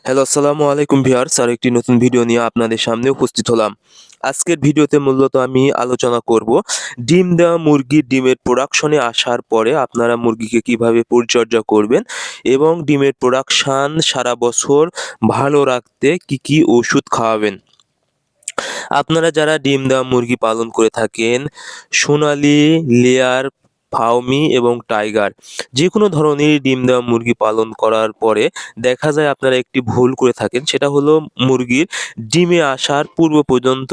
Hello, আসসালামু আলাইকুম viewers. আরেকটি নতুন ভিডিও নিয়ে আপনাদের সামনে উপস্থিত হলাম। আজকের ভিডিওতে মূলত আমি আলোচনা করব ডিম দেওয়া মুরগির ডিমের প্রোডাকশনে আসার পরে আপনারা মুরগিকে কিভাবে পরিচর্যা করবেন এবং ডিমের প্রোডাকশন সারা বছর ভালো রাখতে কি কি ওষুধ খাওয়াবেন। আপনারা যারা ডিম দেওয়া মুরগি পালন করে থাকেন, সোনালী, লেয়ার, ফাউমি এবং টাইগার যেকোনো ধরনেরই ডিম দেওয়া মুরগি পালন করার পরে দেখা যায় আপনারা একটি ভুল করে থাকেন। সেটা হলো মুরগির ডিমে আসার পূর্ব পর্যন্ত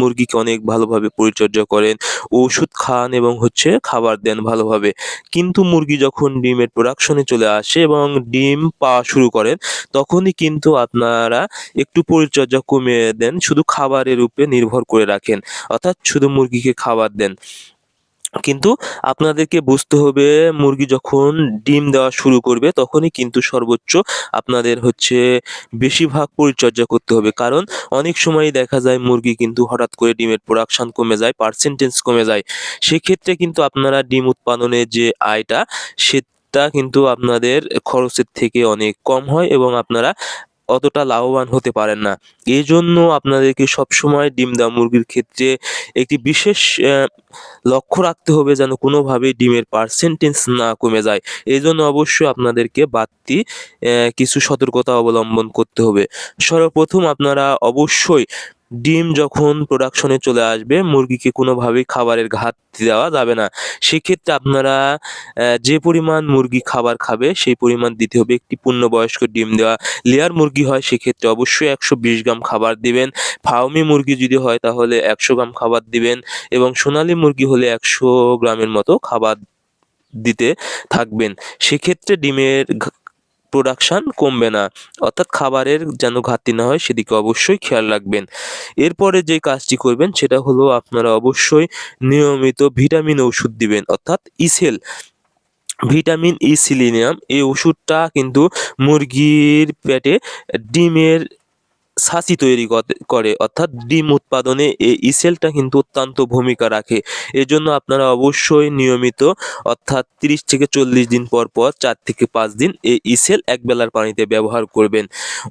মুরগিকে অনেক ভালোভাবে পরিচর্যা করেন, ওষুধ খান এবং খাবার দেন ভালোভাবে। কিন্তু মুরগি যখন ডিমের প্রোডাকশনে চলে আসে এবং ডিম পাওয়া শুরু করেন, তখনই কিন্তু আপনারা একটু পরিচর্যা কমিয়ে দেন, শুধু খাবারের উপরে নির্ভর করে রাখেন। অর্থাৎ শুধু মুরগিকে খাবার দেন। কিন্তু আপনাদেরকে বুঝতে হবে মুরগি যখন ডিম দেওয়া শুরু করবে তখনই কিন্তু সর্বোচ্চ আপনাদের বেশিরভাগ পরিচর্যা করতে হবে। কারণ অনেক সময়ই দেখা যায় মুরগি কিন্তু হঠাৎ করে ডিমের প্রোডাকশন কমে যায়, পার্সেন্টেজ কমে যায়। সেক্ষেত্রে কিন্তু আপনারা ডিম উৎপাদনের যে আয়টা সেটা কিন্তু আপনাদের খরচের থেকে অনেক কম হয় এবং আপনারা অতটা লাভবান হতে পারেন না। এজন্য আপনাদেরকে সবসময় ডিম দেওয়া মুরগির ক্ষেত্রে একটি বিশেষ লক্ষ্য রাখতে হবে যেন কোনোভাবেই ডিমের পার্সেন্টেজ না কমে যায়। এজন্য অবশ্যই আপনাদেরকে বাড়তি কিছু সতর্কতা অবলম্বন করতে হবে। সর্বপ্রথম আপনারা অবশ্যই ডিম যখন প্রোডাকশনে চলে আসবে মুরগিকে কোনোভাবেই খাবারের ঘাটতি দেওয়া যাবে না। সেক্ষেত্রে আপনারা যে পরিমাণ মুরগি খাবার খাবে সেই পরিমাণ দিতে হবে। একটি পূর্ণবয়স্ক ডিম দেওয়া লেয়ার মুরগি হয় সেক্ষেত্রে অবশ্যই ১২০ গ্রাম খাবার দিবেন। ফার্মি মুরগি যদি হয় তাহলে ১০০ গ্রাম খাবার দিবেন এবং সোনালী মুরগি হলে ১০০ গ্রামের মতো খাবার দিতে থাকবেন। সেক্ষেত্রে ডিমের প্রোডাকশন কমবে না। অর্থাৎ খাবারের যেন ঘাটতি না হয় সেদিকে অবশ্যই খেয়াল রাখবেন। এরপরে যে কাজটি করবেন সেটা হলো আপনারা অবশ্যই নিয়মিত ভিটামিন ওষুধ দিবেন, অর্থাৎ ইসেল, ভিটামিন ই সিলিনিয়াম। এই ওষুধটা কিন্তু মুরগির পেটে ডিমের ছাঁচি তৈরি করে, অর্থাৎ ডিম উৎপাদনে এই ইসেলটা কিন্তু অত্যন্ত ভূমিকা রাখে। এজন্য আপনারা অবশ্যই নিয়মিত, অর্থাৎ ৩০ থেকে ৪০ দিন পর ৪ থেকে ৫ দিন এই ইসেল এক বেলার পানিতে ব্যবহার করবেন।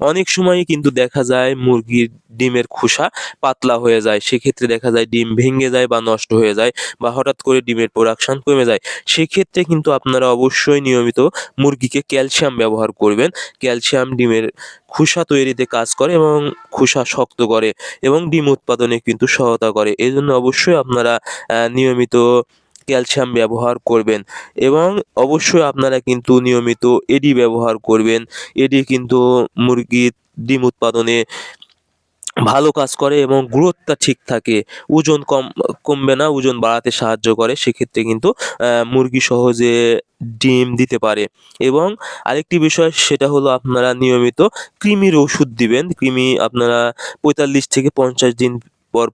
অনেক সময়ই কিন্তু দেখা যায় মুরগির ডিমের খোসা পাতলা হয়ে যায়। সেক্ষেত্রে দেখা যায় ডিম ভেঙে যায় বা নষ্ট হয়ে যায় বা হঠাৎ করে ডিমের প্রোডাকশন কমে যায়। সেক্ষেত্রে কিন্তু আপনারা অবশ্যই নিয়মিত মুরগিকে ক্যালসিয়াম ব্যবহার করবেন। ক্যালসিয়াম ডিমের খোসা তৈরিতে কাজ করে এবং খোসা শক্ত করে এবং ডিম উৎপাদনে কিন্তু সহায়তা করে। এজন্য অবশ্যই আপনারা নিয়মিত ক্যালসিয়াম ব্যবহার করবেন এবং অবশ্যই আপনারা কিন্তু নিয়মিত এডি ব্যবহার করবেন। এডি কিন্তু মুরগির ডিম উৎপাদনে ভালো কাজ করে এবং গ্রোথটা ঠিক থাকে। ওজন কমবে না, ওজন বাড়াতে সাহায্য করে। সেক্ষেত্রে কিন্তু মুরগি সহজে ডিম দিতে পারে। এবং আরেকটি বিষয় সেটা হলো আপনারা নিয়মিত কৃমির ওষুধ দিবেন। কৃমি আপনারা ৪৫ থেকে ৫০ দিন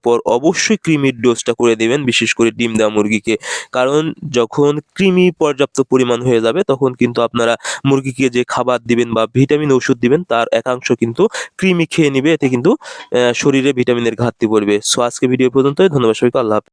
পর অবশ্যই কৃমির ডোজটা করে দিবেন, বিশেষ করে ডিম দেওয়া মুরগিকে। কারণ যখন কৃমি পর্যাপ্ত পরিমাণ হয়ে যাবে তখন কিন্তু আপনারা মুরগিকে যে খাবার দিবেন বা ভিটামিন ওষুধ দিবেন তার একাংশ কিন্তু কৃমি খেয়ে নিবে। এতে কিন্তু শরীরে ভিটামিনের ঘাটতি পড়বে। সো আজকে ভিডিও পর্যন্তই। ধন্যবাদ সবাইকে। আল্লাহ হাফেজ।